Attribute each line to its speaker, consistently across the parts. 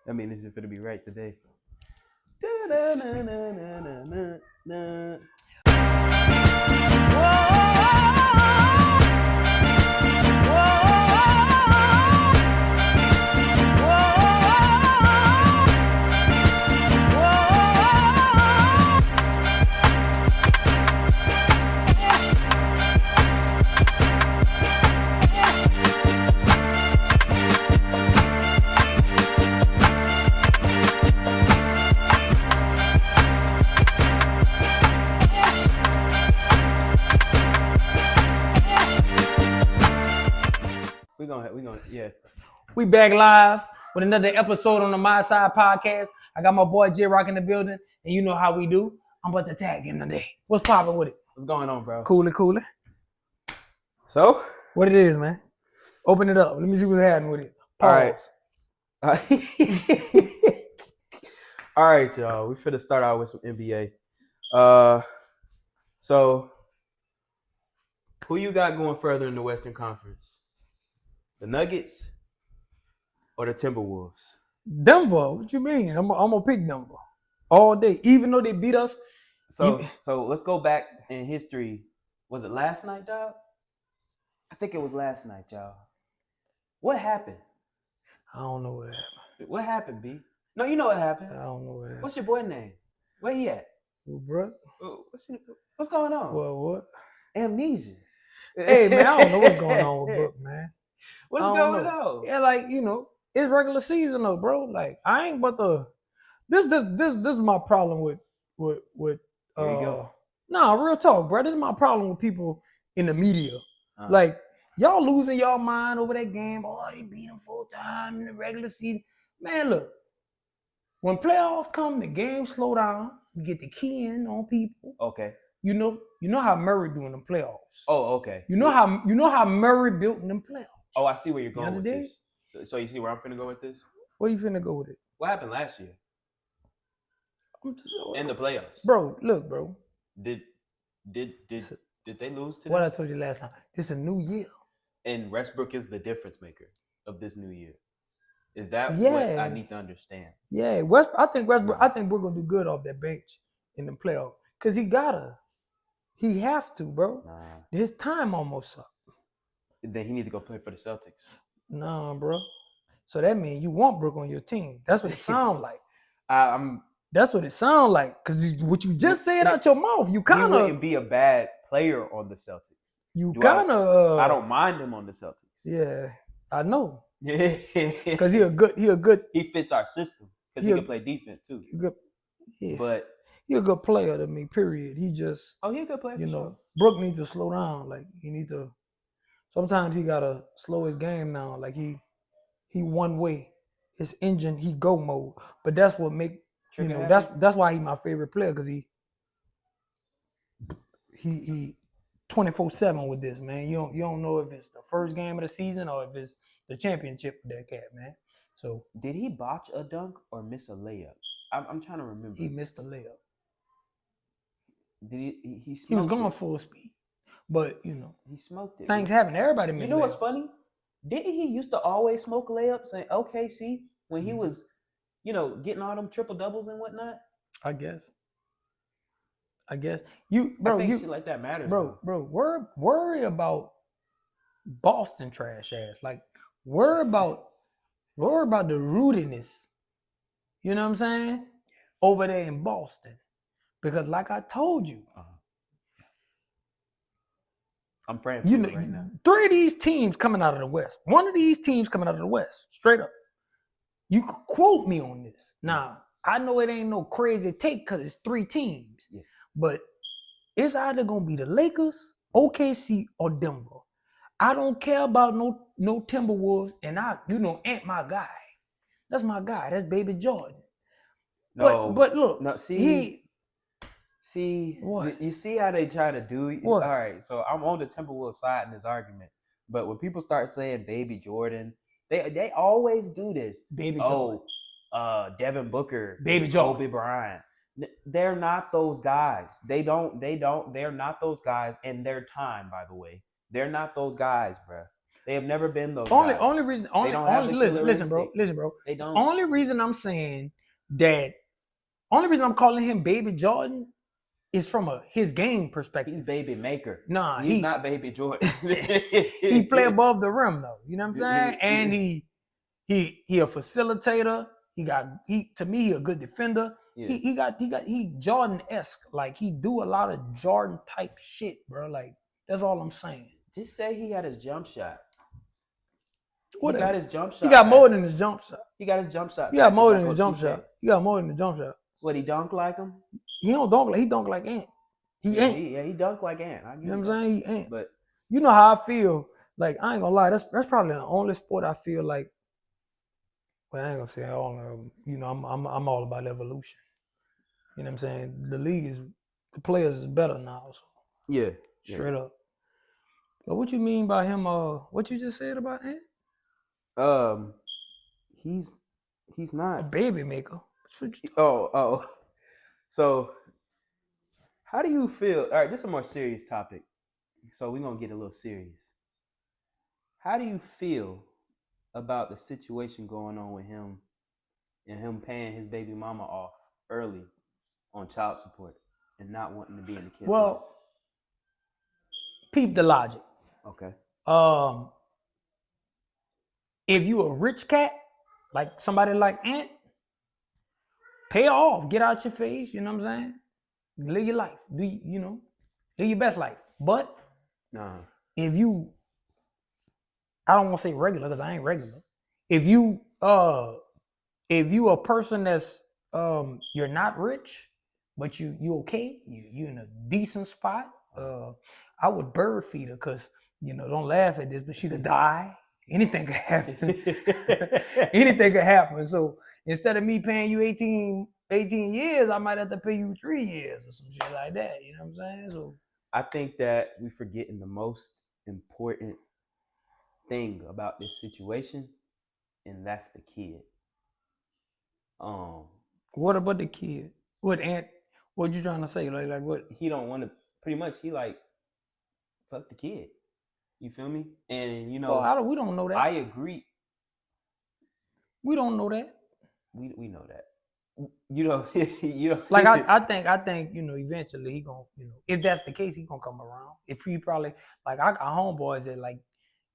Speaker 1: I mean, it's going to be right today. Yeah.
Speaker 2: We back live with another episode on the My Side Podcast. I got my boy J Rock in the building, and you know how we do. I'm about to tag him today. What's poppin' with it?
Speaker 1: What's going on, bro?
Speaker 2: Coolin'.
Speaker 1: So?
Speaker 2: What it is, man? Open it up. Let me see what's happening with it. Pause.
Speaker 1: All right. All right, y'all. We finna start out with some NBA. So who you got going further in the Western Conference? The Nuggets or the Timberwolves?
Speaker 2: Denver. What you mean? I'm gonna pick Denver all day, even though they beat us.
Speaker 1: So let's go back in history. Was it last night, dog? I think it was last night, y'all. What happened?
Speaker 2: I don't know what happened.
Speaker 1: What happened, B? No, you know what happened.
Speaker 2: I don't know what happened.
Speaker 1: What's your boy name? Where he at?
Speaker 2: Bro?
Speaker 1: What's going on?
Speaker 2: What?
Speaker 1: Amnesia.
Speaker 2: Hey, man, I don't know what's going on with Brook, man.
Speaker 1: What's going on?
Speaker 2: Yeah, like, you know, it's regular season though, bro. Like, I ain't but the this is my problem with
Speaker 1: There you go.
Speaker 2: Nah, real talk, bro. This is my problem with people in the media. Like, y'all losing y'all mind over that game. Oh, they beat them full time in the regular season. Man, look, when playoffs come, the game slow down. We get the key in on people.
Speaker 1: Okay.
Speaker 2: You know how Murray doing them playoffs.
Speaker 1: Oh, okay.
Speaker 2: You know how Murray built in them playoffs.
Speaker 1: Oh, I see where you're going with this. So you see where I'm finna go with this?
Speaker 2: Where you finna go with it?
Speaker 1: What happened last year? In the playoffs.
Speaker 2: Bro, look, bro.
Speaker 1: Did they lose today?
Speaker 2: What I told you last time. This is a new year.
Speaker 1: And Westbrook is the difference maker of this new year. Is that what I need to understand?
Speaker 2: Yeah, I think we're gonna do good off that bench in the playoffs. Cause he have to, bro. His time almost up.
Speaker 1: Then he need to go play for the Celtics.
Speaker 2: Nah, bro. So that means you want Brook on your team. That's what it sounds like. That's what it sounds like. Cause what you just said out your mouth, you kind of
Speaker 1: wouldn't be a bad player on the Celtics. I don't mind him on the Celtics.
Speaker 2: Yeah, I know.
Speaker 1: Yeah,
Speaker 2: because he a good.
Speaker 1: He fits our system because he can play defense too. But
Speaker 2: he a good player to me. Period. He just
Speaker 1: he a good player.
Speaker 2: You know, Brook needs to slow down. Like he need to. Sometimes he gotta slow his game down. Like he one way. His engine he go mode. But that's what make that's why he my favorite player because he 24/7 with this, man. You don't know if it's the first game of the season or if it's the championship for that cat, man. So
Speaker 1: did he botch a dunk or miss a layup? I'm trying to remember.
Speaker 2: He missed a layup.
Speaker 1: Did he
Speaker 2: was going full speed, but you know
Speaker 1: he smoked it.
Speaker 2: Things happen. Everybody missed.
Speaker 1: You know what's funny? Didn't he used to always smoke layups in OKC when he was, getting all them triple doubles and whatnot?
Speaker 2: I guess
Speaker 1: I think shit like that matters,
Speaker 2: bro. Worry about Boston trash ass. Like worry about the rootiness. You know what I'm saying? Over there in Boston, because like I told you,
Speaker 1: I'm praying for you right now.
Speaker 2: 3 of these teams coming out of the West. One of these teams coming out of the West, straight up. You could quote me on this. Now I know it ain't no crazy take because it's 3 teams.
Speaker 1: Yeah.
Speaker 2: But it's either gonna be the Lakers, OKC, or Denver. I don't care about no Timberwolves, and Ant my guy. That's my guy. That's Baby Jordan.
Speaker 1: No,
Speaker 2: but look,
Speaker 1: no. See what? You see how they try to do?
Speaker 2: What?
Speaker 1: All right, so I'm on the Timberwolves side in this argument, but when people start saying Baby Jordan, they always do this.
Speaker 2: Baby Jordan.
Speaker 1: Devin Booker,
Speaker 2: Baby Jordan,
Speaker 1: Kobe Bryant. They're not those guys. They're not those guys in their time, by the way. They're not those guys, bro. They have never been those
Speaker 2: Only
Speaker 1: guys.
Speaker 2: reason.
Speaker 1: They don't have the killer
Speaker 2: Listen, bro.
Speaker 1: instinct.
Speaker 2: Listen, bro.
Speaker 1: They don't.
Speaker 2: Only reason I'm saying that. Only reason I'm calling him Baby Jordan is from his game perspective.
Speaker 1: He's baby maker.
Speaker 2: Nah,
Speaker 1: he's not Baby Jordan.
Speaker 2: He play above the rim though. You know what I'm saying? And he a facilitator. To me, he a good defender. Yeah. He Jordan-esque. Like he do a lot of Jordan type shit, bro. Like that's all I'm saying.
Speaker 1: Just say he had his jump shot.
Speaker 2: What
Speaker 1: he got his jump shot.
Speaker 2: He got more than his jump shot.
Speaker 1: He got his jump shot.
Speaker 2: He got more than his jump shot. He got more than the jump shot.
Speaker 1: What, he dunk like him?
Speaker 2: He don't dunk like he dunk like Ant. He ain't.
Speaker 1: He dunk like Ant.
Speaker 2: You know what I'm saying? He ain't.
Speaker 1: But
Speaker 2: you know how I feel. Like I ain't gonna lie. That's probably the only sport I feel like. Well, I ain't gonna say all. You know, I'm all about evolution. You know what I'm saying? The players is better now. So
Speaker 1: yeah,
Speaker 2: straight up. But what you mean by him? What you just said about him?
Speaker 1: He's not
Speaker 2: a baby maker.
Speaker 1: Oh. So, how do you feel? All right, this is a more serious topic. So we're gonna get a little serious. How do you feel about the situation going on with him and him paying his baby mama off early on child support and not wanting to be in the kid's life?
Speaker 2: Peep the logic.
Speaker 1: Okay.
Speaker 2: If you a rich cat, like somebody like Ant, pay off, get out your face, you know what I'm saying? Live your life. Live your best life. But if you, I don't want to say regular because I ain't regular. If you a person that's you're not rich, but you okay, you in a decent spot, I would bird feed her because don't laugh at this, but she could die. Anything could happen. Anything could happen. So instead of me paying you 18 years, I might have to pay you 3 years or some shit like that. You know what I'm saying? So
Speaker 1: I think that we're forgetting the most important thing about this situation, and that's the kid.
Speaker 2: What about the kid? What you trying to say? Like what?
Speaker 1: He don't want to. Pretty much, he like fuck the kid. You feel me? And we
Speaker 2: don't know that.
Speaker 1: I agree.
Speaker 2: We don't know that.
Speaker 1: We know that. You know.
Speaker 2: Like I think eventually he gonna if that's the case he gonna come around. If he probably like I got homeboys that like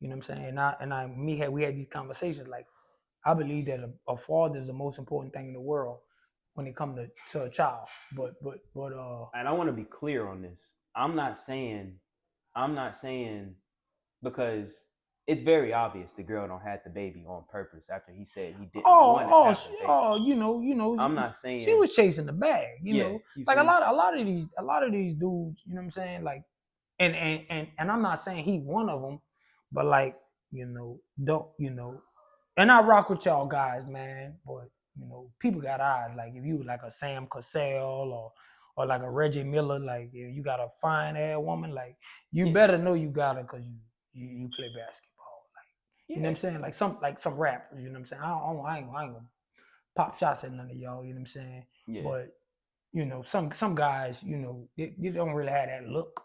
Speaker 2: you know what I'm saying. We had these conversations like I believe that a father is the most important thing in the world when it comes to a child. But
Speaker 1: and I want to be clear on this. I'm not saying because it's very obvious the girl don't have the baby on purpose after he said he didn't want to have the baby. I'm not saying
Speaker 2: she was chasing the bag, know. Like a lot of these dudes, you know what I'm saying? Like and I'm not saying he one of them, but like, and I rock with y'all guys, man, but people got eyes. Like if you like a Sam Cassell or like a Reggie Miller, like if you got a fine ass woman, like you better know you got her because you play basketball. Like you know what I'm saying? Like some rappers, you know what I'm saying? I ain't gonna pop shots at none of y'all, you know what I'm saying? Yeah. But some guys, you don't really have that look.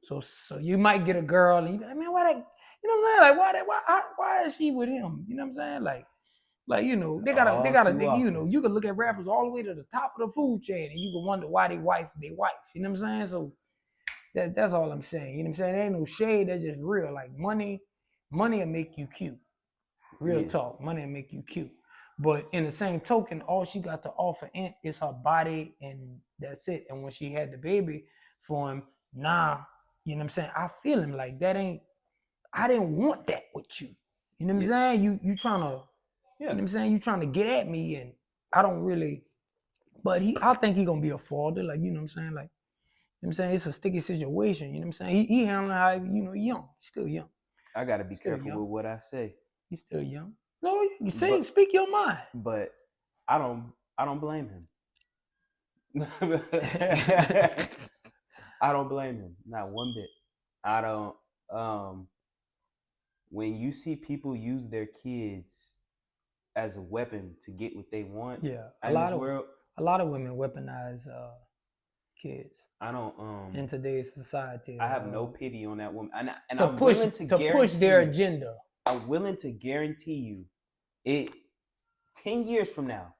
Speaker 2: So you might get a girl and you be like, man, why that, you know what I'm saying? Like why is she with him? You know what I'm saying? Like they gotta you can look at rappers all the way to the top of the food chain and you can wonder why they wife. You know what I'm saying? So that's all I'm saying. You know what I'm saying? There ain't no shade, that's just real. Like money will make you cute. Real talk. Money will make you cute. But in the same token, all she got to offer Ant is her body and that's it. And when she had the baby for him, you know what I'm saying? I feel him like I didn't want that with you. You know what I'm saying? You trying to, you know what I'm saying? You trying to get at me and I don't really, but I think he gonna be a father. Like, you know what I'm saying? Like, you know what I'm saying? It's a sticky situation. You know what I'm saying? He handling how, young. He's still young.
Speaker 1: I got to be careful with what I say.
Speaker 2: He's still young. No, you speak your mind.
Speaker 1: But I don't blame him. I don't blame him. Not one bit. I don't. When you see people use their kids as a weapon to get what they want,
Speaker 2: a lot of women weaponize kids.
Speaker 1: I don't
Speaker 2: in today's society.
Speaker 1: I have no pity on that woman, and
Speaker 2: to
Speaker 1: I'm
Speaker 2: push
Speaker 1: willing to
Speaker 2: push their agenda.
Speaker 1: I'm willing to guarantee you, it 10 years from now,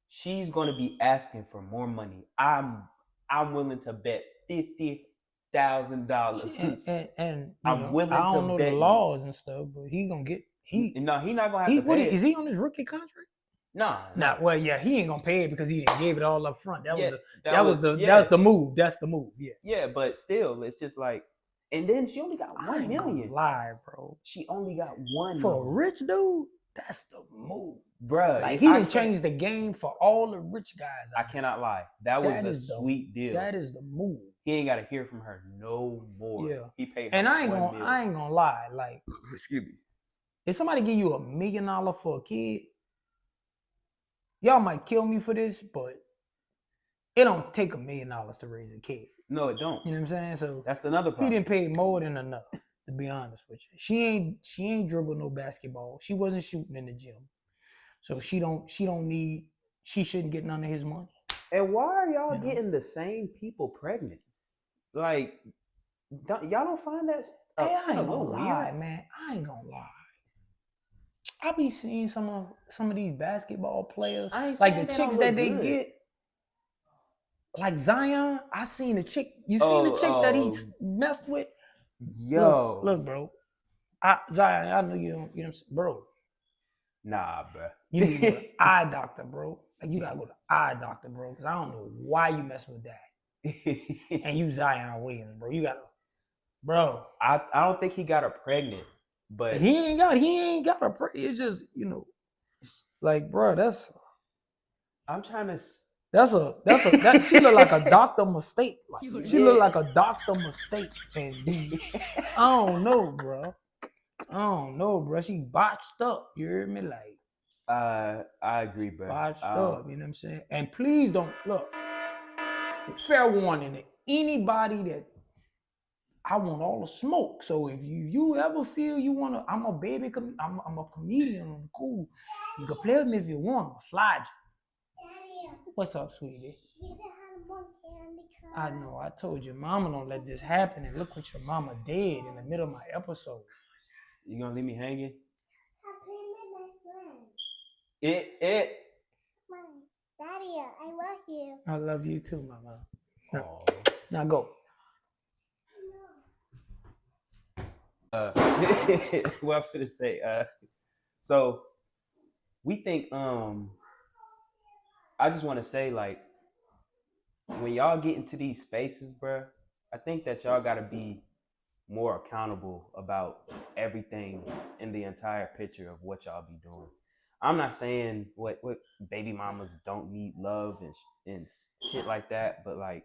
Speaker 1: she's going to be asking for more money. I'm willing to bet $50,000.
Speaker 2: And
Speaker 1: I'm willing
Speaker 2: I don't
Speaker 1: to
Speaker 2: know
Speaker 1: bet
Speaker 2: the laws and stuff, but he gonna get
Speaker 1: No, he not gonna have to pay it.
Speaker 2: Is he on his rookie contract?
Speaker 1: Nah.
Speaker 2: Well, yeah, he ain't gonna pay it because he didn't gave it all up front. That's the move. That's the move. Yeah.
Speaker 1: Yeah, but still, it's just like, and then she only got 1 million.
Speaker 2: Lie, bro.
Speaker 1: She only got 1
Speaker 2: for a rich dude. That's the move,
Speaker 1: bruh.
Speaker 2: Like he didn't change the game for all the rich guys.
Speaker 1: I cannot lie. That was a sweet deal.
Speaker 2: That is the move.
Speaker 1: He ain't got to hear from her no more.
Speaker 2: Yeah,
Speaker 1: he paid.
Speaker 2: And I ain't gonna lie. Like,
Speaker 1: excuse me.
Speaker 2: If somebody give you $1 million for a kid, y'all might kill me for this, but it don't take $1 million to raise a kid.
Speaker 1: No, it don't.
Speaker 2: You know what I'm saying? So
Speaker 1: that's another problem.
Speaker 2: He didn't pay more than enough. To be honest with you, she ain't dribble no basketball. She wasn't shooting in the gym, so she shouldn't get none of his money.
Speaker 1: And why are y'all getting the same people pregnant? Like, y'all don't find that
Speaker 2: a little weird, man? I ain't gonna lie. I be seeing some of these basketball players, like the chicks that they get, like Zion. I seen a chick. You seen the chick that he messed with?
Speaker 1: Yo,
Speaker 2: look, bro. Zion, I know you don't. You know, bro.
Speaker 1: Nah, bro.
Speaker 2: You need to go to eye doctor, bro. Like you gotta go to eye doctor, bro. Because I don't know why you messing with that. And you Zion Williams, bro. You gotta, bro.
Speaker 1: I don't think he got her pregnant, but
Speaker 2: he ain't got her pregnant. It's just like, bro.
Speaker 1: I'm trying to.
Speaker 2: She look like a doctor mistake. Like, she look like a doctor mistake, and I don't know, bro. She botched up. You hear me? Like,
Speaker 1: I agree, bro.
Speaker 2: Botched up. You know what I'm saying? And please don't look. Fair warning. Anybody that I want all the smoke. So if you ever feel you wanna, I'm a baby. I'm a comedian. I'm cool. You can play with me if you want. I'll slide you. What's up, sweetie? I know. I told you, mama don't let this happen. And look what your mama did in the middle of my episode.
Speaker 1: You gonna leave me hanging?
Speaker 3: I play with my friend. Daddy, I love you.
Speaker 2: I love you too, mama. Now go.
Speaker 1: What I was gonna say. So we think. I just want to say, like, when y'all get into these spaces, bro, I think that y'all gotta be more accountable about everything in the entire picture of what y'all be doing. I'm not saying what baby mamas don't need love and shit like that, but like,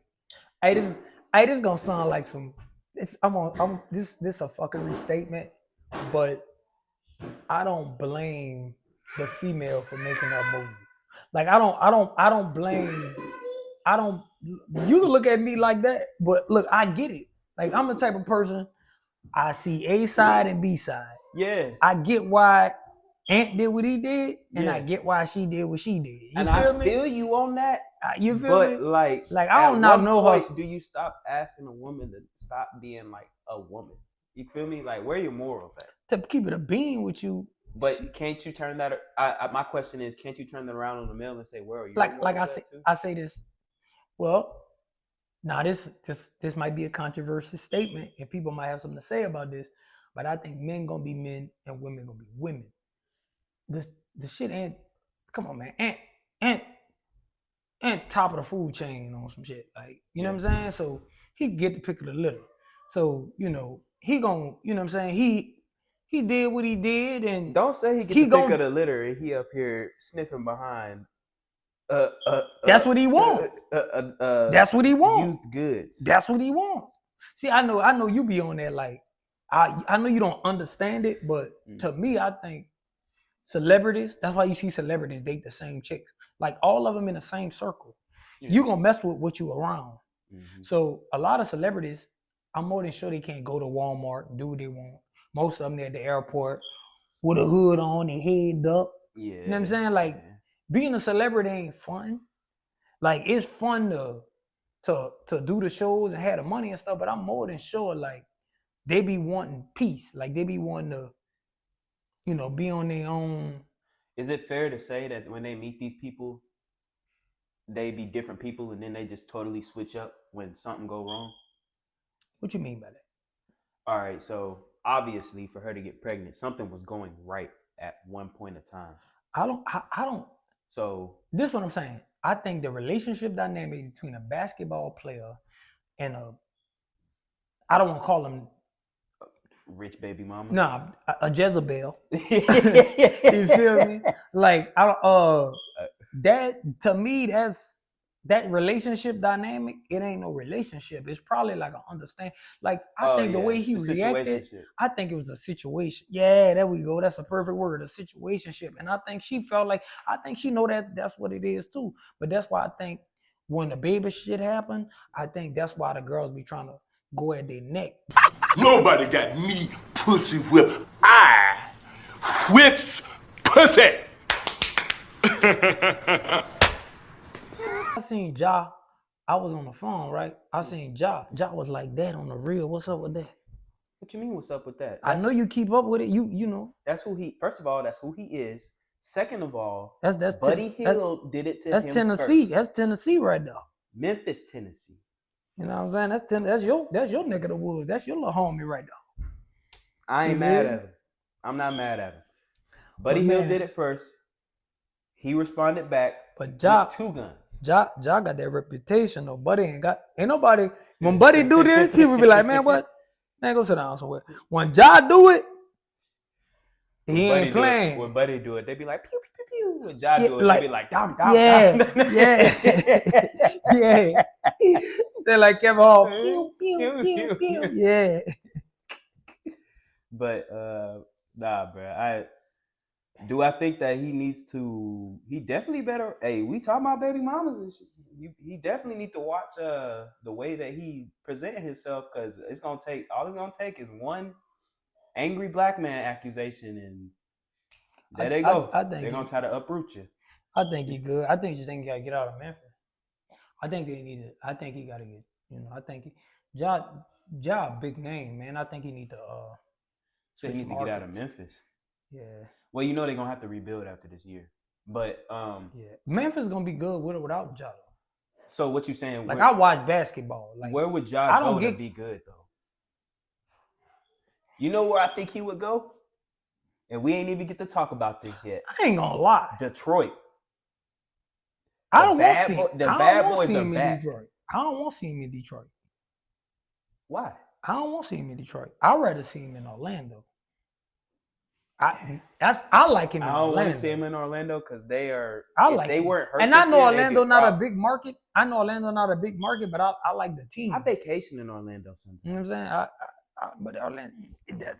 Speaker 2: this gonna sound like some. This a fucking restatement, but I don't blame the female for making that move. Like I don't blame. You can look at me like that, but look, I get it. Like I'm the type of person. I see A side and B side.
Speaker 1: Yeah.
Speaker 2: I get why Aunt did what he did, and I get why she did what she did.
Speaker 1: I feel you on that.
Speaker 2: You feel me?
Speaker 1: But like
Speaker 2: I don't know her.
Speaker 1: Do you stop asking a woman to stop being like a woman? You feel me? Like, where are your morals at?
Speaker 2: To keep it a bean with you.
Speaker 1: But can't you turn that? My question is, can't you turn that around on the male and say, where are you?
Speaker 2: Like I say this. Well, now this might be a controversial statement, and people might have something to say about this, but I think men gonna be men and women gonna be women. The shit ain't. Come on, man. And top of the food chain on some shit. Like, you know what I'm saying? So he get the pick of the litter. So, he gon', you know what I'm saying? He did what he did, and
Speaker 1: don't say he get the pick of the litter and he up here sniffing behind
Speaker 2: that's what he want. That's what he want.
Speaker 1: Used goods.
Speaker 2: That's what he want. See, I know you be on there like I know you don't understand it, but to me, I think celebrities, that's why you see celebrities date the same chicks. Like all of them in the same circle. You gonna mess with what you around. So a lot of celebrities, I'm more than sure they can't go to Walmart and do what they want. Most of them they're at the airport with a hood on and head up.
Speaker 1: Yeah.
Speaker 2: You know what I'm saying? Like being a celebrity ain't fun. Like it's fun to to do the shows and have the money and stuff, but I'm more than sure like they be wanting peace. Like they be wanting to, be on their own.
Speaker 1: Is it fair to say that when they meet these people, they be different people and then they just totally switch up when something go wrong?
Speaker 2: What you mean by that?
Speaker 1: All right, so obviously for her to get pregnant, something was going right at one point in time.
Speaker 2: I don't.
Speaker 1: So
Speaker 2: this is what I'm saying. I think the relationship dynamic between a basketball player and I don't want to call him
Speaker 1: rich baby mama.
Speaker 2: Nah, a Jezebel. You feel me? Like that to me, that relationship dynamic. It ain't no relationship. It's probably like an understand. Like I think the way he reacted, I think it was a situation. Yeah, there we go. That's a perfect word, a situationship. And I think she felt like I think she know that that's what it is too. But that's why I think when the baby shit happened, I think that's why the girls be trying to go at their neck.
Speaker 4: Nobody got me pussy whip. I whips pussy.
Speaker 2: I seen Ja. I was on the phone, right? I seen Ja. Ja was like that on the real. What's up with that?
Speaker 1: What you mean? What's up with that?
Speaker 2: I know you keep up with it. You know.
Speaker 1: That's who he. First of all, that's who he is. Second of all,
Speaker 2: that's
Speaker 1: Buddy Hield did it to him.
Speaker 2: That's Tennessee.
Speaker 1: First.
Speaker 2: That's Tennessee right there.
Speaker 1: Memphis, Tennessee.
Speaker 2: You know what I'm saying? That's your neck of the woods. That's your little homie right there.
Speaker 1: I ain't mad at him. I'm not mad at him. Buddy Hield did it first. He responded back.
Speaker 2: But Ja,
Speaker 1: with 2 guns.
Speaker 2: Ja got that reputation though. Buddy ain't nobody. When Buddy do this, people be like, man, what? Man, go sit down somewhere. When Ja do it, he ain't playing.
Speaker 1: When Buddy do it, they be like, pew, pew, pew, pew. When Ja do it, they be like, dom, dom,
Speaker 2: yeah,
Speaker 1: dom.
Speaker 2: yeah. They like Kevin Hall. Pew, pew, pew, pew. Yeah.
Speaker 1: But nah, bro. I think that he definitely better. Hey, we talking about baby mamas and shit. He definitely need to watch the way that he present himself, because all it's gonna take is one angry black man accusation, and there they go. They're gonna try to uproot you.
Speaker 2: I think he good. I think he gotta get out of Memphis. I think he gotta get. I think Ja big name, man. I think he need to.
Speaker 1: So he need to get out of Memphis.
Speaker 2: Yeah.
Speaker 1: Well, they're gonna have to rebuild after this year, but
Speaker 2: yeah, Memphis gonna be good with or without Ja.
Speaker 1: So what you saying?
Speaker 2: Like I watch basketball. Like
Speaker 1: where would Ja go to be good though? You know where I think he would go, and we ain't even get to talk about this yet.
Speaker 2: I ain't gonna lie.
Speaker 1: Detroit.
Speaker 2: I don't want to see
Speaker 1: the bad boys are back.
Speaker 2: Detroit. I don't want to see him in Detroit.
Speaker 1: Why?
Speaker 2: I don't want to see him in Detroit. I'd rather see him in Orlando. I like him in Orlando.
Speaker 1: I don't want to see him in Orlando because they are.
Speaker 2: They
Speaker 1: weren't hurt.
Speaker 2: And I know Orlando not a big market. But I like the team.
Speaker 1: I vacation in Orlando sometimes.
Speaker 2: You know what I'm saying? But Orlando,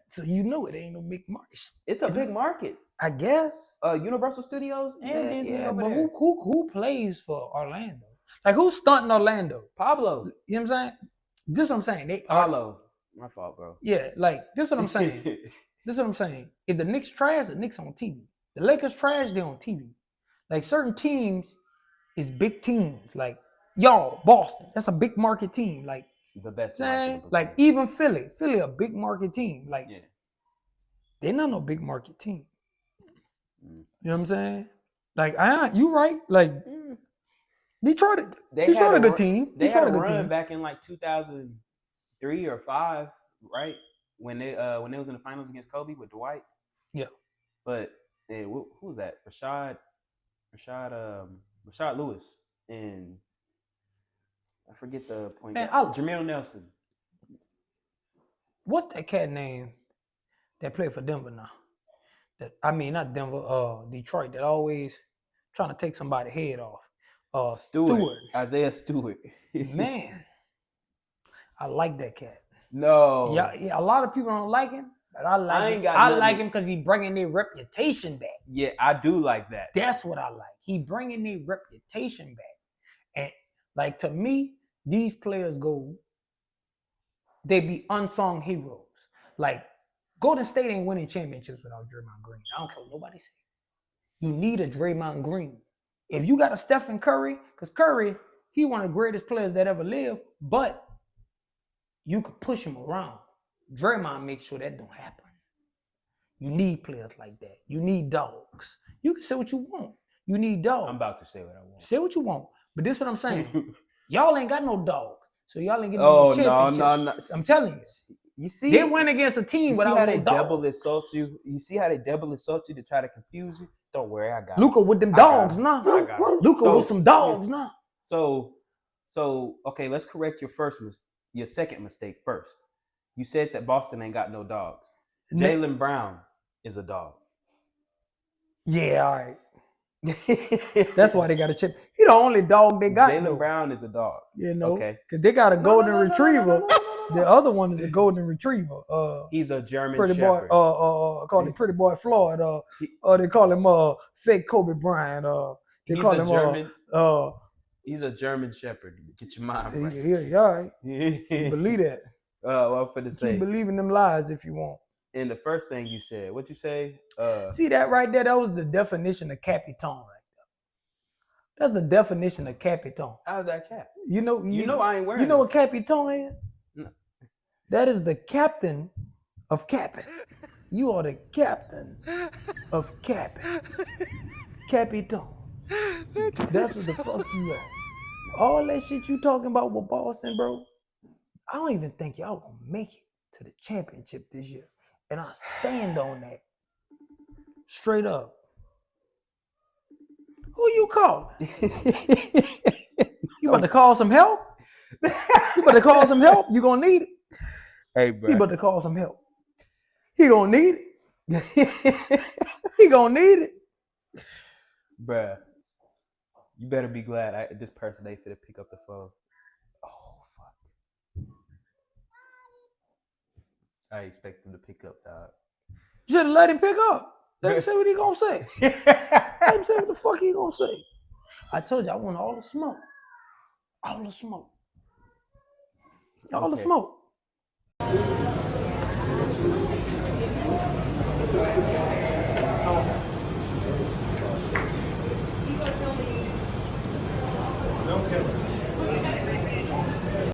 Speaker 2: so it ain't no big market.
Speaker 1: It's a big market, I
Speaker 2: guess.
Speaker 1: Universal Studios and Disney.
Speaker 2: Yeah, but who plays for Orlando? Like who's stunting Orlando?
Speaker 1: Pablo.
Speaker 2: You know what I'm saying? This is what I'm saying.
Speaker 1: Pablo. My fault, bro.
Speaker 2: Yeah, like this is what I'm saying. This is what I'm saying. If the Knicks trash, the Knicks on TV. The Lakers trash, they on TV. Like certain teams is big teams. Like y'all, Boston, that's a big market team. Like
Speaker 1: the best.
Speaker 2: Like even Philly a big market team. Like they're not no big market team. You know what I'm saying? Like you right. Like Detroit a good team.
Speaker 1: They had a run back in like 2003 or 5, right? When they was in the finals against Kobe with Dwight.
Speaker 2: Yeah.
Speaker 1: But who was that? Rashad Lewis and I forget the point guard. Jameer Nelson.
Speaker 2: What's that cat name that played for Denver now? Not Denver, Detroit, that always trying to take somebody's head off. Stewart.
Speaker 1: Isaiah Stewart.
Speaker 2: Man, I like that cat.
Speaker 1: No.
Speaker 2: Yeah, a lot of people don't like him, but I like him. I like him because he bringing their reputation back.
Speaker 1: Yeah, I do like that.
Speaker 2: That's what I like. He bringing their reputation back. And like to me, these players they be unsung heroes. Like Golden State ain't winning championships without Draymond Green. I don't care what nobody say. You need a Draymond Green. If you got a Stephen Curry, because Curry He one of the greatest players that ever lived, but you could push him around. Draymond makes sure that don't happen. You need players like that. You need dogs. You can say what you want. You need dogs.
Speaker 1: I'm about to say what I want.
Speaker 2: Say what you want. But this is what I'm saying. Y'all ain't got no dogs. So y'all ain't getting
Speaker 1: Oh,
Speaker 2: no championship.
Speaker 1: no.
Speaker 2: I'm telling you.
Speaker 1: You see,
Speaker 2: they went against a team without
Speaker 1: how
Speaker 2: no
Speaker 1: they
Speaker 2: dogs.
Speaker 1: double insult you. You see how they double insult you to try to confuse you. Don't worry, I got
Speaker 2: Luka with them dogs now.
Speaker 1: I got it.
Speaker 2: Luka with some dogs now.
Speaker 1: So okay, let's correct your second mistake first. You said that Boston ain't got no dogs. Jaylen Brown is a dog.
Speaker 2: Yeah, all right. That's why they got a chip. He the only dog they got.
Speaker 1: Jaylen Brown is a dog.
Speaker 2: You know,
Speaker 1: okay,
Speaker 2: because they got a golden retriever. The other one is a golden retriever.
Speaker 1: He's a German
Speaker 2: pretty
Speaker 1: shepherd.
Speaker 2: boy. Call him Pretty Boy Floyd. They call him fake Kobe Bryant. They call him
Speaker 1: German. He's a German shepherd. Get your mind right.
Speaker 2: Yeah, all right. You believe that.
Speaker 1: Well, for the sake.
Speaker 2: Keep believing them lies if you want.
Speaker 1: And the first thing you said, what'd you say?
Speaker 2: See that right there? That was the definition of Capitan right there. That's the definition of Capitan.
Speaker 1: How's that cap?
Speaker 2: You know
Speaker 1: I ain't wearing
Speaker 2: You know what Capitan is?
Speaker 1: No.
Speaker 2: That is the captain of capping. You are the captain of capping. Capitan. That's what the fuck you are. All that shit you talking about with Boston, bro, I don't even think y'all gonna make it to the championship this year. And I stand on that. Straight up. Who you calling? You about to call some help? You about to call some help? You gonna need it.
Speaker 1: Hey, bro.
Speaker 2: He about to call some help. He gonna need it. He gonna need it.
Speaker 1: Bruh, you better be glad this person ain't finna pick up the phone. Oh, fuck. I expect him to pick up, dog.
Speaker 2: You should have let him pick up. Let him say what he gonna say. Let him say what the fuck he gonna say. I told you I want all the smoke. All the smoke. All the smoke.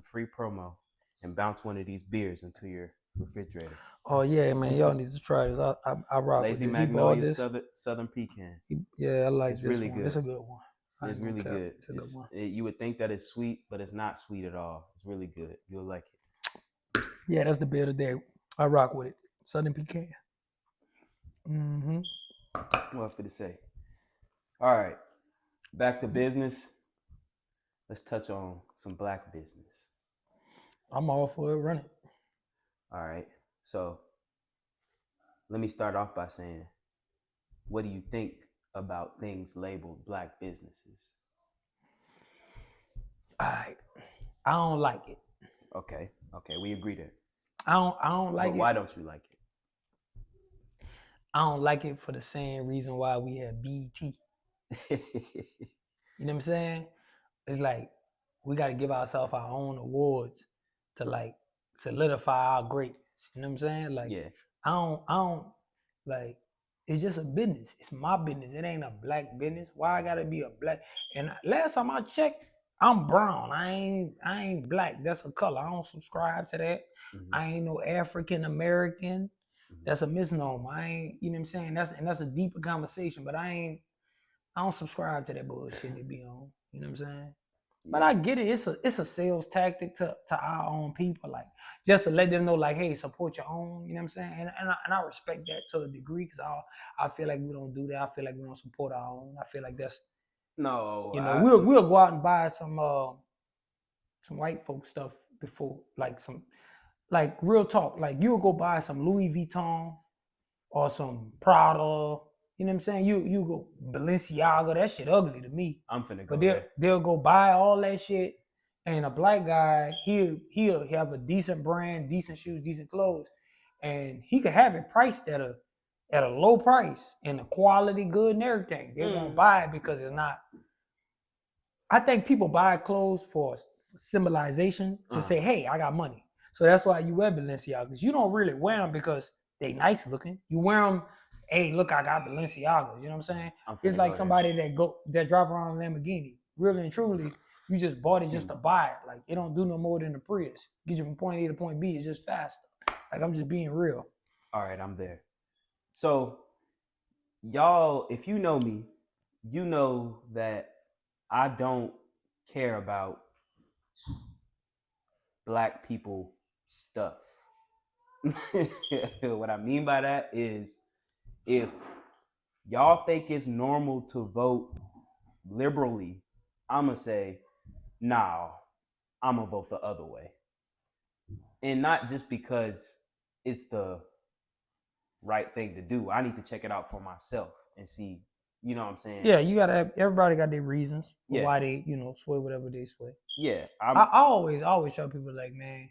Speaker 1: Free promo and bounce one of these beers into your refrigerator.
Speaker 2: Oh yeah, man, y'all need to try this. I rock
Speaker 1: Lazy
Speaker 2: with this.
Speaker 1: Magnolia Southern Pecan.
Speaker 2: Yeah, I like
Speaker 1: it's
Speaker 2: this
Speaker 1: really
Speaker 2: one.
Speaker 1: good.
Speaker 2: It's a good one.
Speaker 1: It's really good.
Speaker 2: It's a good one.
Speaker 1: You would think that it's sweet, but it's not sweet at all. It's really good. You'll like it.
Speaker 2: Yeah, that's the beer today. I rock with it. Southern Pecan. Mm-hmm.
Speaker 1: What for to say? All right, back to business. Let's touch on some black business.
Speaker 2: I'm all for it. Run it.
Speaker 1: All right. So let me start off by saying, what do you think about things labeled black businesses?
Speaker 2: I don't like it.
Speaker 1: Okay, we agree there.
Speaker 2: I don't like it.
Speaker 1: Why don't you like it?
Speaker 2: I don't like it for the same reason why we have BET. You know what I'm saying? It's like we got to give ourselves our own awards to like solidify our greatness. You know what I'm saying? Like,
Speaker 1: yeah.
Speaker 2: I don't like. It's just a business. It's my business. It ain't a black business. Why I gotta be a black? And last time I checked, I'm brown. I ain't black. That's a color. I don't subscribe to that. Mm-hmm. I ain't no African American. Mm-hmm. That's a misnomer. I ain't. You know what I'm saying? That's a deeper conversation. But I don't subscribe to that bullshit to be on. You know what I'm saying? But I get it. It's a sales tactic to our own people, like just to let them know, like, hey, support your own. You know what I'm saying? And I respect that to a degree because I feel like we don't do that. I feel like we don't support our own. I feel like that's
Speaker 1: no.
Speaker 2: You know, we'll go out and buy some white folk stuff before, like real talk. Like you'll go buy some Louis Vuitton or some Prada. You know what I'm saying? You go Balenciaga, that shit ugly to me.
Speaker 1: I'm finna go.
Speaker 2: But they'll go buy all that shit, and a black guy, he'll have a decent brand, decent shoes, decent clothes, and he could have it priced at a low price and the quality good and everything. They're gonna buy it because it's not. I think people buy clothes for symbolization to say, hey, I got money. So that's why you wear Balenciaga, because you don't really wear them because they nice looking. You wear them. Hey, look, I got Balenciaga. You know what I'm saying? It's like somebody that drive around a Lamborghini. Really and truly, You just bought it just to buy it. Like it don't do no more than the Prius. Get you from point A to point B. It's just faster. Like I'm just being real.
Speaker 1: All right, I'm there. So, y'all, if you know me, you know that I don't care about black people stuff. What I mean by that is if y'all think it's normal to vote liberally, I'ma say, nah, I'ma vote the other way. And not just because it's the right thing to do. I need to check it out for myself and see, you know what I'm saying?
Speaker 2: Yeah, you gotta have, everybody got their reasons for
Speaker 1: Yeah.
Speaker 2: why they, sway whatever they sway.
Speaker 1: Yeah.
Speaker 2: I always tell people like, man,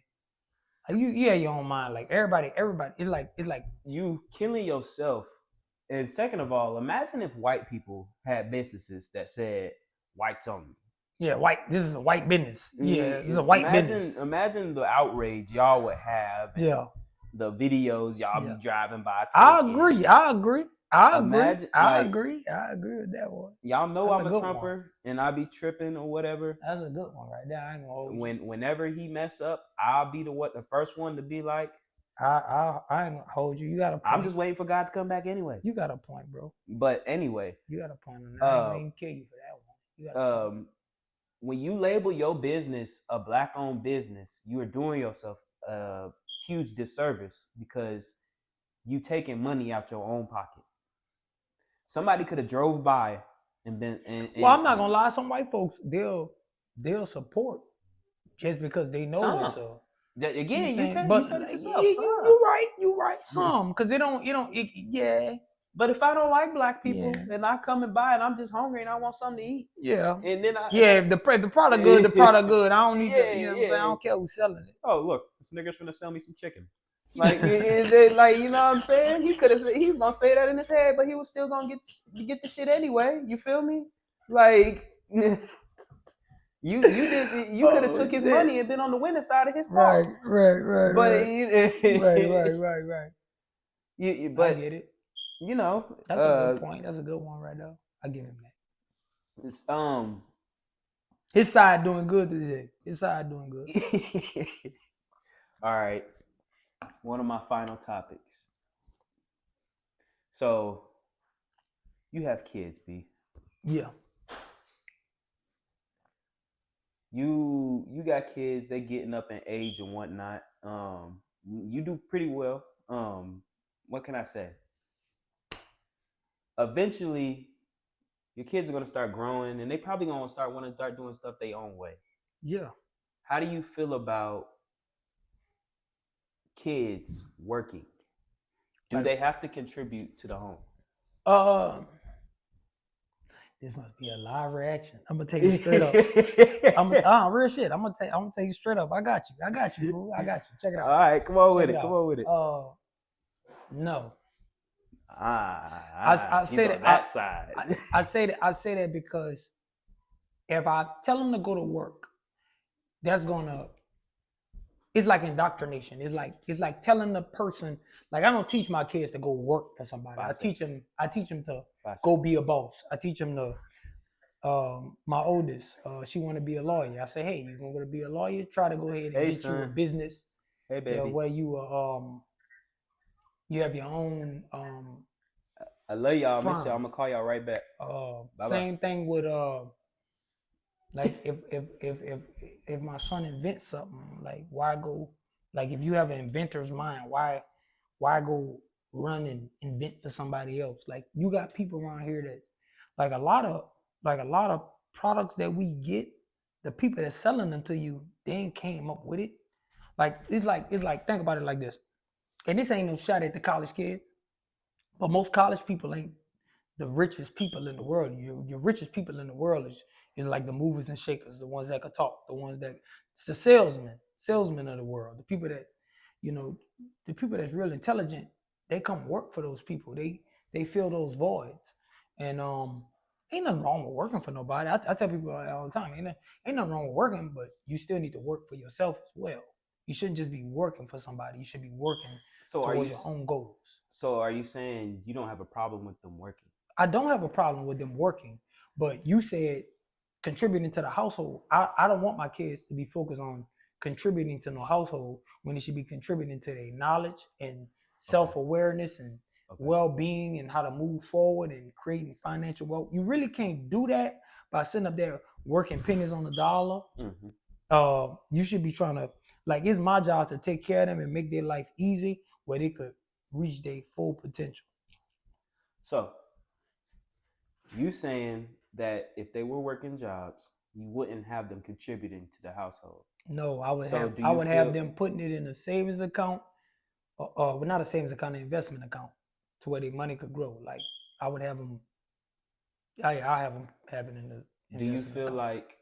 Speaker 2: you have your own mind. Like everybody, it's like
Speaker 1: you killing yourself. And second of all, imagine if white people had businesses that said whites only.
Speaker 2: yeah, white. This is a white business. Yeah, this is a white business.
Speaker 1: Imagine the outrage y'all would have.
Speaker 2: Yeah.
Speaker 1: The videos y'all be driving by.
Speaker 2: I agree with that one.
Speaker 1: Y'all know I'm a Trumper and I be tripping or whatever.
Speaker 2: That's a good one right there. I ain't gonna hold you.
Speaker 1: Whenever he mess up, I'll be the first one to be like,
Speaker 2: I ain't gonna hold you. You got a point.
Speaker 1: I'm just waiting for God to come back anyway.
Speaker 2: You got a point, bro.
Speaker 1: But anyway,
Speaker 2: you got a point on that. I ain't gonna even kill you for that one. You got a point.
Speaker 1: When you label your business a black-owned business, you are doing yourself a huge disservice because you taking money out your own pocket. Somebody could have drove by and been.
Speaker 2: Well, I'm not gonna lie. Some white folks they'll support just because they know it's a.
Speaker 1: Again, you said it yourself.
Speaker 2: You right. Some because they don't. Yeah.
Speaker 1: But if I don't like black people and I come and buy and I'm just hungry and I want something to eat.
Speaker 2: Yeah.
Speaker 1: And then
Speaker 2: if the product good, the product good. I don't need to, you know what I'm saying? I don't care who's selling it.
Speaker 1: Oh, look, this nigga's finna sell me some chicken. Like, like, you know what I'm saying? He was gonna say that in his head, but he was still gonna get the shit anyway. You feel me? Like you could have took his money and been on the winning side of his thoughts.
Speaker 2: Right.
Speaker 1: But
Speaker 2: right.
Speaker 1: But
Speaker 2: I get it.
Speaker 1: You know,
Speaker 2: that's a good point. That's a good one right there. I give him that.
Speaker 1: It's,
Speaker 2: his side doing good today. His side doing good.
Speaker 1: All right. One of my final topics. So, you have kids, B.
Speaker 2: Yeah.
Speaker 1: You got kids. They getting up in age and whatnot. You do pretty well. What can I say? Eventually, your kids are going to start growing and they probably going to want to start doing stuff their own way.
Speaker 2: Yeah. How
Speaker 1: do you feel about kids working? Do they have to contribute to the home?
Speaker 2: This must be a live reaction. I'm gonna take it straight up. Real shit. I'm gonna take it straight up. I got you, bro. I got you. Check it out.
Speaker 1: All right, come on with it.
Speaker 2: No.
Speaker 1: I say that that side.
Speaker 2: I say that because if I tell them to go to work, that's gonna. It's like indoctrination. It's like telling the person. Like I don't teach my kids to go work for somebody. I teach them to go be a boss. I teach them to. My oldest, she want to be a lawyer. I say, hey, you're gonna be a lawyer. Try to go ahead and get you a business.
Speaker 1: Hey, baby.
Speaker 2: Where you have your own.
Speaker 1: I love y'all. Miss y'all. I'm gonna call y'all right back.
Speaker 2: Same thing with like if my son invents something, like why go? Like if you have an inventor's mind, why go run and invent for somebody else? Like you got people around here that, like a lot of products that we get, the people that's selling them to you, they ain't came up with it. Like it's like think about it like this. And this ain't no shot at the college kids, but most college people ain't the richest people in the world. Your richest people in the world is like the movers and shakers, the ones that could talk, the ones that it's the salesmen of the world, the people that, the people that's real intelligent. They come work for those people. They fill those voids, and ain't nothing wrong with working for nobody. I tell people all the time, ain't nothing wrong with working, but you still need to work for yourself as well. You shouldn't just be working for somebody. You should be working towards your own goals.
Speaker 1: So are you saying you don't have a problem with them working?
Speaker 2: I don't have a problem with them working, but you said, contributing to the household. I don't want my kids to be focused on contributing to no household when they should be contributing to their knowledge and self-awareness and well-being and how to move forward and creating financial wealth. You really can't do that by sitting up there working pennies on the dollar. You should be trying to, like, it's my job to take care of them and make their life easy where they could reach their full potential.
Speaker 1: So, you saying that if they were working jobs, you wouldn't have them contributing to the household?
Speaker 2: No, I would
Speaker 1: So
Speaker 2: have them putting it in a savings account, well, not a savings account, an investment account, to where their money could grow. Like, I would have them. I have them have it in the.
Speaker 1: Do you feel like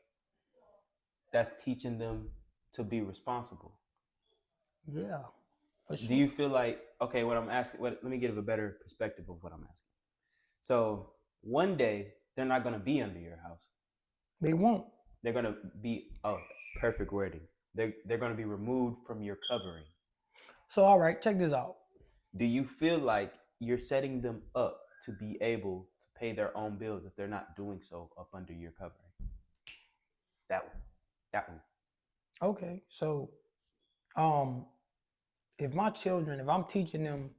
Speaker 1: that's teaching them to be responsible?
Speaker 2: Yeah, for sure.
Speaker 1: Do you feel like, okay, what I'm asking, let me give a better perspective of what I'm asking. So one day they're not going to be under your house.
Speaker 2: They won't.
Speaker 1: They're going to be, perfect wording. They're going to be removed from your covering.
Speaker 2: So, all right, check this out.
Speaker 1: Do you feel like you're setting them up to be able to pay their own bills if they're not doing so up under your covering? That one.
Speaker 2: Okay, so, if my children, if I'm teaching them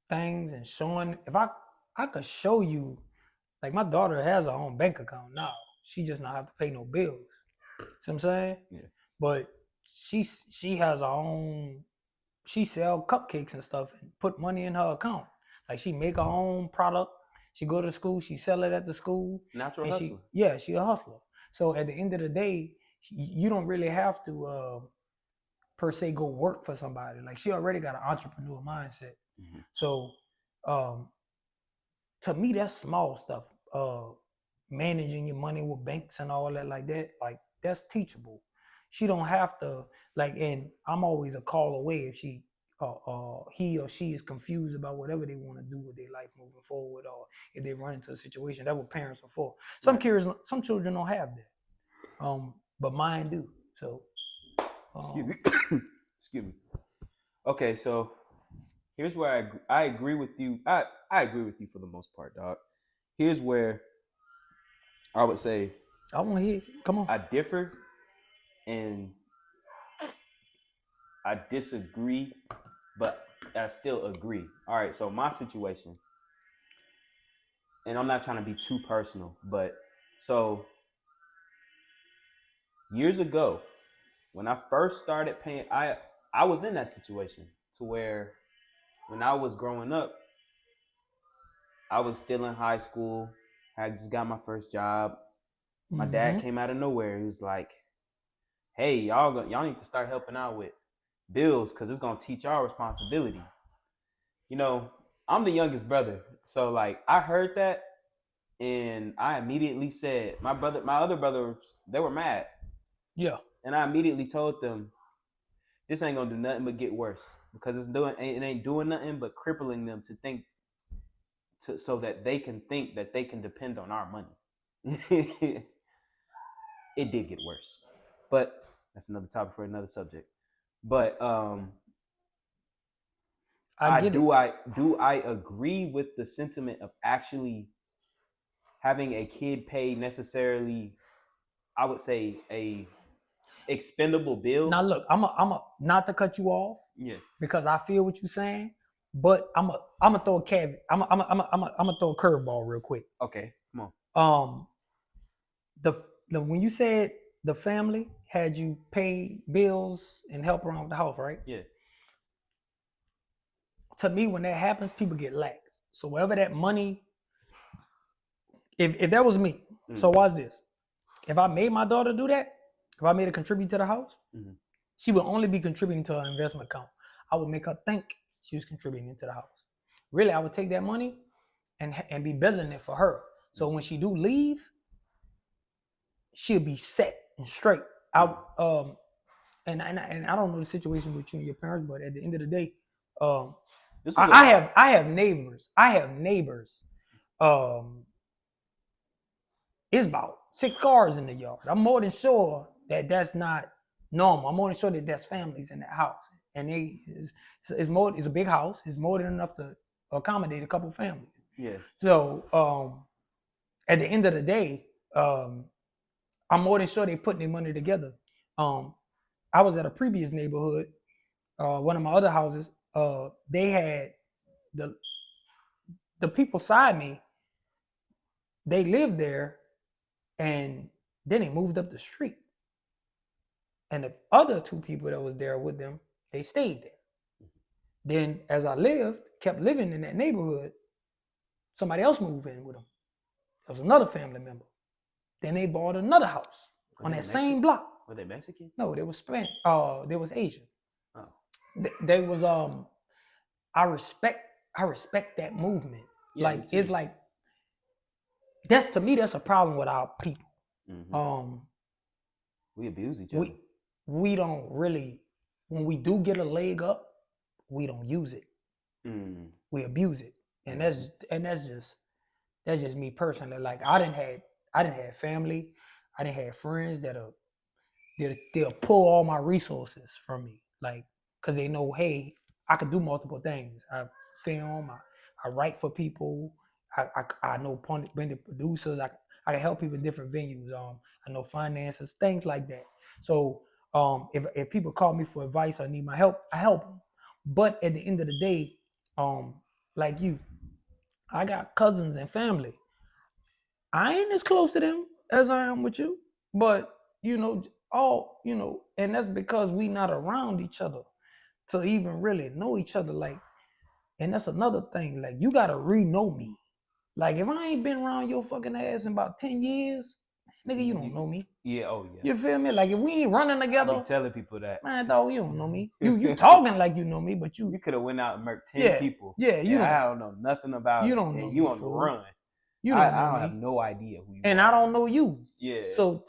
Speaker 2: things and showing, if I could show you, like, my daughter has her own bank account now. She just not have to pay no bills. See what I'm saying?
Speaker 1: Yeah.
Speaker 2: But she has her own. She sell cupcakes and stuff and put money in her account. Like, she make her own product. She go to school. She sell it at the school.
Speaker 1: Natural hustler.
Speaker 2: She a hustler. So at the end of the day, you don't really have to per se go work for somebody. Like, she already got an entrepreneur mindset. Mm-hmm. So to me, that's small stuff. Managing your money with banks and all that like that, like, that's teachable. She don't have to, like, and I'm always a call away if he or she is confused about whatever they want to do with their life moving forward, or if they run into a situation. That's what parents are for. Some children don't have that, but mine do. So,
Speaker 1: excuse me. Okay, so here's where I agree with you. I agree with you for the most part, dog. Here's where I would say
Speaker 2: I want to hear. Come on.
Speaker 1: I differ and I disagree, but I still agree. All right, so my situation, and I'm not trying to be too personal, but so years ago, when I first started paying, I was in that situation to where when I was growing up, I was still in high school. I just got my first job. My dad came out of nowhere. He was like, hey, y'all need to start helping out with bills because it's going to teach y'all responsibility. You know, I'm the youngest brother. So, like, I heard that and I immediately said, my other brothers, they were mad.
Speaker 2: Yeah.
Speaker 1: And I immediately told them, this ain't going to do nothing but get worse because it ain't doing nothing but crippling them to think so that they can think that they can depend on our money. It did get worse, but that's another topic for another subject. But do I agree with the sentiment of actually having a kid pay necessarily, I would say, a expendable bill?
Speaker 2: Now look, I'm a not to cut you off, because I feel what you're saying, but I'm a throw a caveat. I'm a throw a curveball real quick.
Speaker 1: Okay, come
Speaker 2: on. The when you said the family had you pay bills and help around the house, right?
Speaker 1: Yeah.
Speaker 2: To me, when that happens, people get lax. So wherever that money, if that was me, so watch this. If I made my daughter do that, if I made her contribute to the house, she would only be contributing to her investment account. I would make her think she was contributing to the house. Really, I would take that money and be building it for her. So when she do leave, she'll be set and straight. And I don't know the situation with you and your parents, but at the end of the day, I have neighbors. It's about 6 cars in the yard. I'm more than sure that that's not normal. I'm more than sure that there's families in that house, and it's a big house. It's more than enough to accommodate a couple families.
Speaker 1: Yeah.
Speaker 2: So at the end of the day, I'm more than sure they putting their money together. I was at a previous neighborhood, one of my other houses. They had the people beside me. They lived there, and then they moved up the street. And the other two people that was there with them, they stayed there. Then, as I kept living in that neighborhood, somebody else moved in with them. There was another family member. Then they bought another house on that same block.
Speaker 1: Were they Mexican?
Speaker 2: No, they was Spanish. They was Asian.
Speaker 1: Oh.
Speaker 2: They was I respect that movement.
Speaker 1: Yeah,
Speaker 2: like it's like that's, to me, that's a problem with our people.
Speaker 1: Mm-hmm. We abuse each other.
Speaker 2: We don't really, when we do get a leg up, we don't use it. We abuse it. And that's just me personally. Like I didn't have family, I didn't have friends they'll pull all my resources from me. Like, cause they know, hey, I could do multiple things. I film, I write for people, I know the producers, I can help people in different venues. I know finances, things like that. So if people call me for advice or need my help, I help them. But at the end of the day, like you, I got cousins and family. I ain't as close to them as I am with you, but and that's because we not around each other to even really know each other. Like, and that's another thing. Like, you gotta re-know me. Like, if I ain't been around your fucking ass in about 10 years, nigga, you don't know me.
Speaker 1: Yeah, oh yeah.
Speaker 2: You feel me? Like, if we ain't running together,
Speaker 1: I be telling people that.
Speaker 2: Man, dog, you don't know me. You talking like you know me, but you
Speaker 1: could have went out and murked 10 people.
Speaker 2: Yeah,
Speaker 1: I don't know nothing about
Speaker 2: you don't
Speaker 1: it.
Speaker 2: know
Speaker 1: And you
Speaker 2: me,
Speaker 1: on the
Speaker 2: fool.
Speaker 1: run.
Speaker 2: You don't
Speaker 1: I
Speaker 2: know
Speaker 1: don't
Speaker 2: me.
Speaker 1: have no idea who you
Speaker 2: and
Speaker 1: are.
Speaker 2: I don't know you.
Speaker 1: Yeah.
Speaker 2: So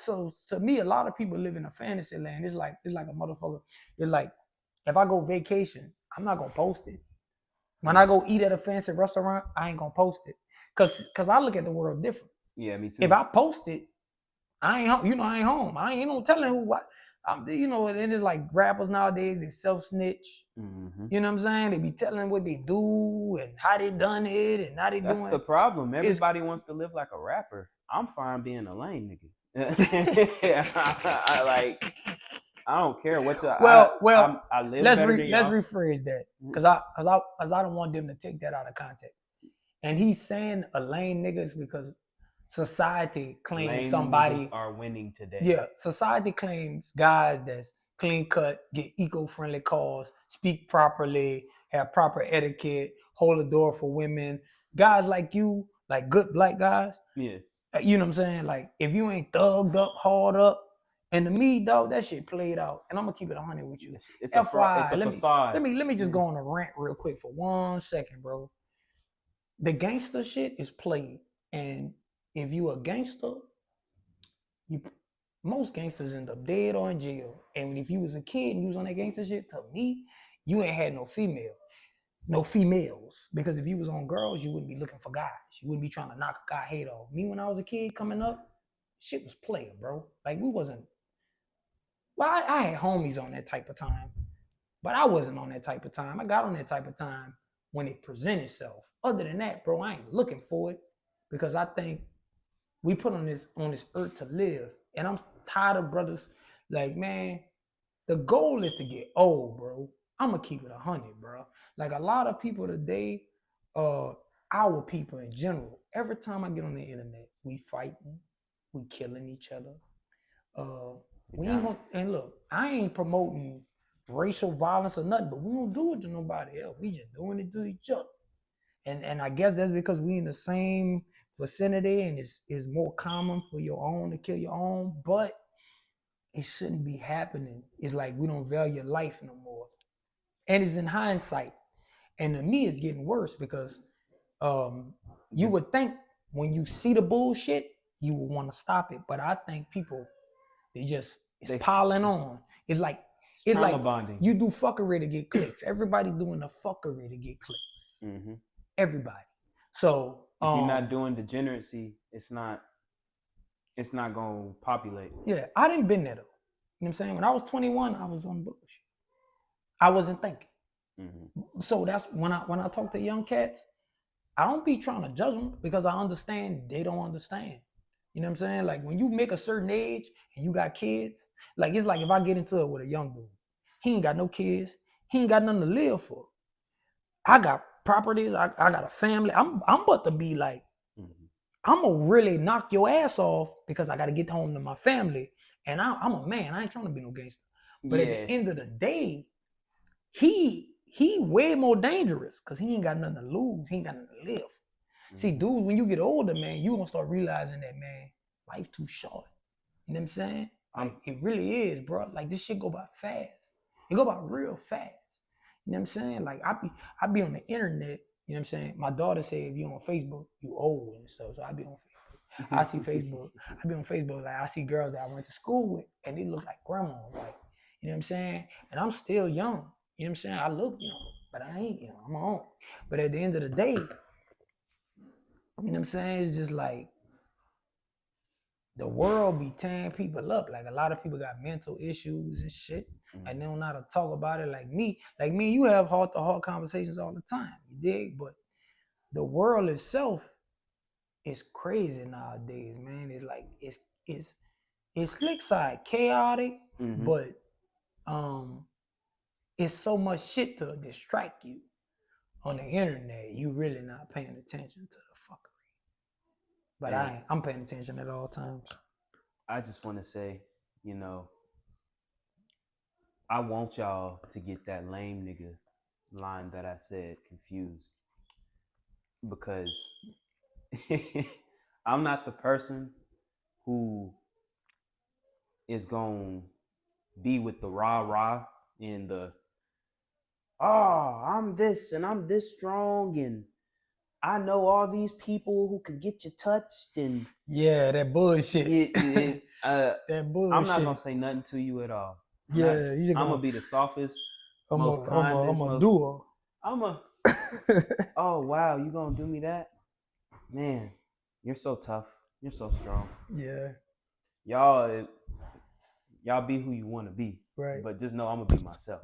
Speaker 2: to me, a lot of people live in a fantasy land. It's like a motherfucker. It's like, if I go vacation, I'm not gonna post it. When I go eat at a fancy restaurant, I ain't gonna post it. Cause I look at the world different.
Speaker 1: Yeah, me too.
Speaker 2: If I post it, I ain't home. I ain't home. I ain't no telling who what. And it's like rappers nowadays, they self-snitch.
Speaker 1: Mm-hmm.
Speaker 2: You know what I'm saying? They be telling what they do and how they done it and how they doing it.
Speaker 1: That's the problem. Everybody wants to live like a rapper. I'm fine being a lame nigga. I don't care what you. I live better than y'all.
Speaker 2: Let's rephrase that, because I don't want them to take that out of context. And he's saying a lame nigga is because society claims
Speaker 1: lame
Speaker 2: somebody
Speaker 1: are winning today.
Speaker 2: Yeah, society claims guys that's clean cut, get eco-friendly cars, speak properly, have proper etiquette, hold the door for women. Guys like you, like good black guys.
Speaker 1: Yeah.
Speaker 2: You know what I'm saying? Like, if you ain't thugged up, hard up, and to me, dog, that shit played out. And I'm gonna keep it 100 with you.
Speaker 1: It's a facade.
Speaker 2: Let me just go on a rant real quick for 1 second, bro. The gangster shit is played, and if you a gangster, most gangsters end up dead or in jail. And if you was a kid and you was on that gangster shit, to me, you ain't had no females. Because if you was on girls, you wouldn't be looking for guys. You wouldn't be trying to knock a guy head off. Me, when I was a kid coming up, shit was playing, bro. Like, we wasn't. Well, I had homies on that type of time, but I wasn't on that type of time. I got on that type of time when it presented itself. Other than that, bro, I ain't looking for it, because I think we put on this earth to live. And I'm tired of brothers like, man, the goal is to get old, bro. I'm gonna keep it 100, bro. Like, a lot of people today, our people in general, every time I get on the internet, we fighting, we killing each other. We ain't gonna, and look, I ain't promoting racial violence or nothing, but we don't do it to nobody else. We just doing it to each other. And I guess that's because we in the same vicinity, and it's more common for your own to kill your own, but it shouldn't be happening. It's like we don't value life no more. And it's in hindsight. And to me, it's getting worse, because you would think when you see the bullshit, you would want to stop it. But I think people, it's piling on. It's like
Speaker 1: bonding.
Speaker 2: You do fuckery to get clicks. Everybody doing the fuckery to get clicks.
Speaker 1: Mm-hmm.
Speaker 2: Everybody. So
Speaker 1: if you're not doing degeneracy, it's not gonna populate.
Speaker 2: Yeah, I didn't been there though. You know what I'm saying? When I was 21, I was on bullshit. I wasn't thinking. Mm-hmm. So that's when I talk to young cats, I don't be trying to judge them, because I understand they don't understand. You know what I'm saying? Like when you make a certain age and you got kids, like it's like if I get into it with a young dude, he ain't got no kids, he ain't got nothing to live for. I got properties, I got a family. I'm about to be like, I'm gonna really knock your ass off because I gotta get home to my family. And I'm a man, I ain't trying to be no gangster. But at the end of the day, he way more dangerous because he ain't got nothing to lose, he ain't got nothing to live. See, dudes, when you get older, man, you gonna start realizing that, man, life too short. You know what I'm saying? Like, it really is, bro. Like, this shit go by fast. It go by real fast. You know what I'm saying? Like, I be on the internet, you know what I'm saying? My daughter said, if you on Facebook, you old and stuff. So I be on Facebook. I see Facebook. I be on Facebook. Like, I see girls that I went to school with, and they look like grandmas. Like, you know what I'm saying? And I'm still young. You know what I'm saying? I look young, but I ain't young. I'm old. But at the end of the day, you know what I'm saying? It's just like the world be tearing people up. Like a lot of people got mental issues and shit. And they don't know how to talk about it like me. Like me, you have heart-to-heart conversations all the time. You dig? But the world itself is crazy nowadays, man. It's like it's slick side, chaotic, but it's so much shit to distract you on the internet. You really not paying attention to the fuckery. But I'm paying attention at all times.
Speaker 1: I just want to say, you know, I want y'all to get that lame nigga line that I said confused. Because I'm not the person who is going to be with the rah-rah and the, I'm this and I'm this strong and I know all these people who could get you touched and
Speaker 2: that bullshit. That bullshit.
Speaker 1: I'm not gonna say nothing to you at all. I'm gonna be the softest, most kindest,
Speaker 2: I'm a doer.
Speaker 1: Oh wow, you gonna do me that? Man, you're so tough. You're so strong.
Speaker 2: Yeah.
Speaker 1: Y'all be who you want to be.
Speaker 2: Right.
Speaker 1: But just know I'm gonna be myself.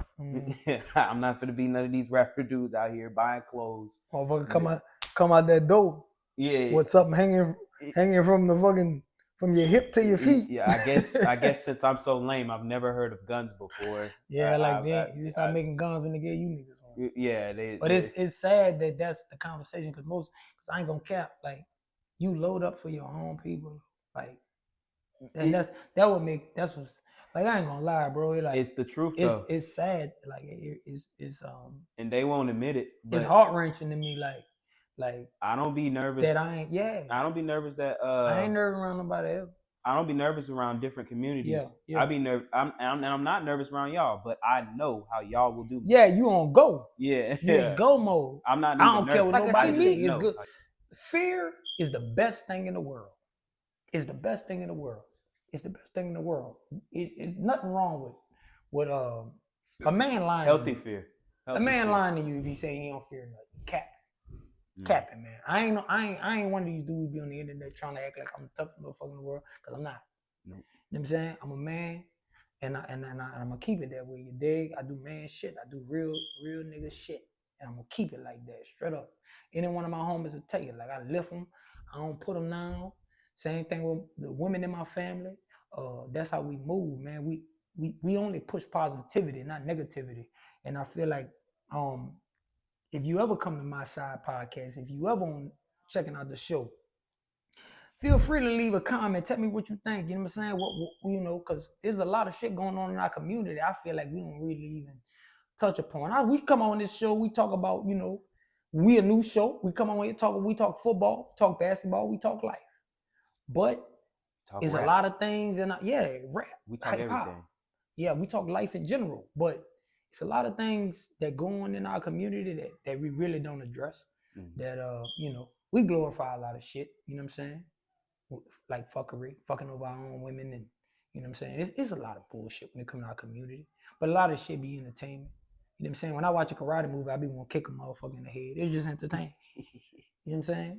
Speaker 1: I'm not gonna be none of these rapper dudes out here buying clothes.
Speaker 2: Motherfucker, come out that door.
Speaker 1: Yeah.
Speaker 2: With something hanging from the fucking from your hip to your feet.
Speaker 1: Yeah, I guess since I'm so lame, I've never heard of guns before.
Speaker 2: Yeah, you start making guns when they get you niggas.
Speaker 1: Yeah,
Speaker 2: but it's sad that that's the conversation because I ain't gonna cap, like you load up for your own people, like, and that's what's like, I ain't gonna lie, bro.
Speaker 1: It's the truth though.
Speaker 2: It's sad, like it's
Speaker 1: and they won't admit it. But
Speaker 2: it's heart wrenching to me, like
Speaker 1: I don't be nervous
Speaker 2: that I don't be nervous that I ain't nervous around nobody else.
Speaker 1: I don't be nervous around different communities. I be nervous. I'm not nervous around y'all, but I know how y'all will do.
Speaker 2: Yeah, you on go.
Speaker 1: Yeah,
Speaker 2: you in go mode.
Speaker 1: I'm not.
Speaker 2: I don't care what nobody say. It's
Speaker 1: no.
Speaker 2: good. Fear is the best thing in the world. It's the best thing in the world. It's the best thing in the world. It's nothing wrong with a man lying.
Speaker 1: Healthy fear.
Speaker 2: A man lying to you if he say he don't fear nothing. Capping, man. I ain't one of these dudes be on the internet trying to act like I'm the toughest motherfucker in the world, because I'm not.
Speaker 1: No.
Speaker 2: You know what I'm saying? I'm a man, and I'm gonna keep it that way. You dig? I do man shit. I do real nigga shit, and I'm gonna keep it like that, straight up. Any one of my homies will tell you, like, I lift them, I don't put them down. Same thing with the women in my family. That's how we move, man. We only push positivity, not negativity, and I feel like if you ever come to my side podcast, if you ever on checking out the show, feel free to leave a comment. Tell me what you think. You know what I'm saying? What because there's a lot of shit going on in our community. I feel like we don't really even touch upon. We come on this show, we talk about, we a new show. We come on here, we talk football, talk basketball, we talk life. But it's a lot of things, and rap. We talk everything. Yeah, we talk life in general, but it's a lot of things that go on in our community that we really don't address. That we glorify a lot of shit. You know what I'm saying? Like fuckery, fucking over our own women, and you know what I'm saying. It's a lot of bullshit when it comes to our community, but a lot of shit be entertainment. You know what I'm saying? When I watch a karate movie, I be want to kick a motherfucker in the head. It's just entertainment. You know what I'm saying?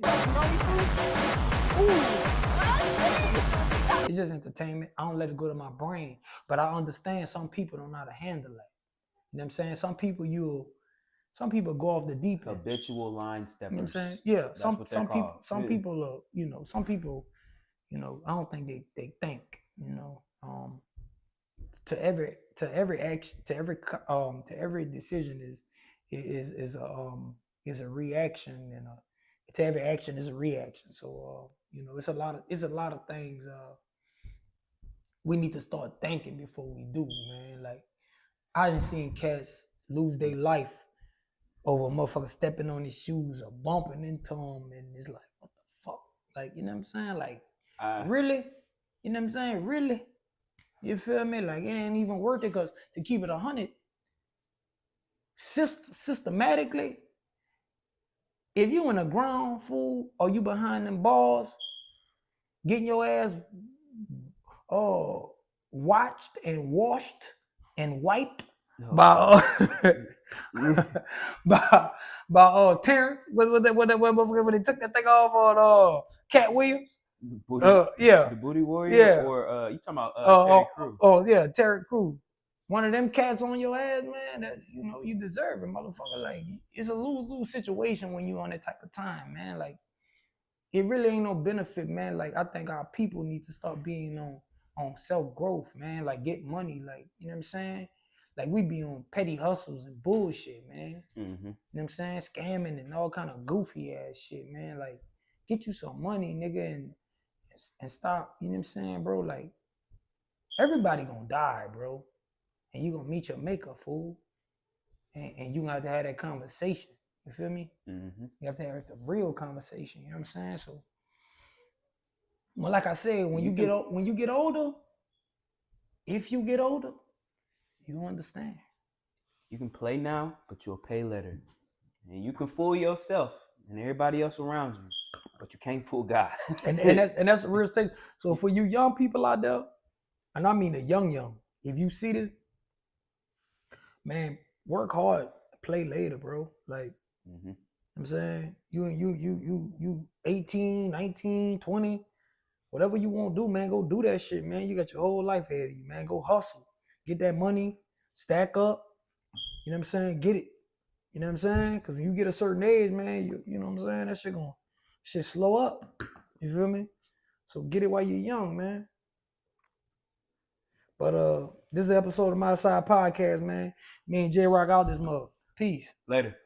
Speaker 2: It's just entertainment. I don't let it go to my brain, but I understand some people don't know how to handle it. You know what I'm saying? Some people go off the deep end.
Speaker 1: Habitual line steppers.
Speaker 2: You know what I'm saying? Yeah. Some people, you know, I don't think they think, you know, to every action, to every decision is a reaction, and to every action is a reaction. So you know, it's a lot of things we need to start thinking before we do, man. Like I done seen cats lose their life over a motherfucker stepping on his shoes or bumping into him, and it's like, what the fuck? Like, you know what I'm saying? Like, really? You know what I'm saying? Really? You feel me? Like, it ain't even worth it, because to keep it 100, systematically, if you in a ground, fool, or you behind them balls, getting your ass watched and washed and wiped by by Terrence, when they took that thing off on Cat Williams.
Speaker 1: The Booty Warrior, or you talking about Terry Crews?
Speaker 2: Oh yeah, Terry Crews. One of them cats on your ass, man. That, you know, you deserve it, motherfucker. Like, it's a lose situation when you on that type of time, man. Like, it really ain't no benefit, man. Like, I think our people need to start being on self-growth, man. Like, get money, like, you know what I'm saying? Like, we be on petty hustles and bullshit, man.
Speaker 1: Mm-hmm.
Speaker 2: You know what I'm saying? Scamming and all kind of goofy ass shit, man. Like, get you some money, nigga, and stop, you know what I'm saying, bro? Like, everybody gonna die, bro. And you gonna meet your maker, fool. And you gonna have to have that conversation. You feel me?
Speaker 1: Mm-hmm.
Speaker 2: You have to have the real conversation. You know what I'm saying? So, well, like I said, when you get older, if you get older, you understand.
Speaker 1: You can play now, but you'll pay later. And you can fool yourself and everybody else around you, but you can't fool God.
Speaker 2: and that's the real stage. So for you young people out there, and I mean the young, if you see this, man, work hard, play later, bro. Like,
Speaker 1: mm-hmm.
Speaker 2: I'm saying, you 18, 19, 20, whatever you want to do, man, go do that shit, man. You got your whole life ahead of you, man. Go hustle, get that money, stack up. You know what I'm saying? Get it. You know what I'm saying? Because when you get a certain age, man, you know what I'm saying? That shit slow up. You feel me? So get it while you're young, man. But this is an episode of My Side Podcast, man. Me and J Rock out this mug. Peace.
Speaker 1: Later.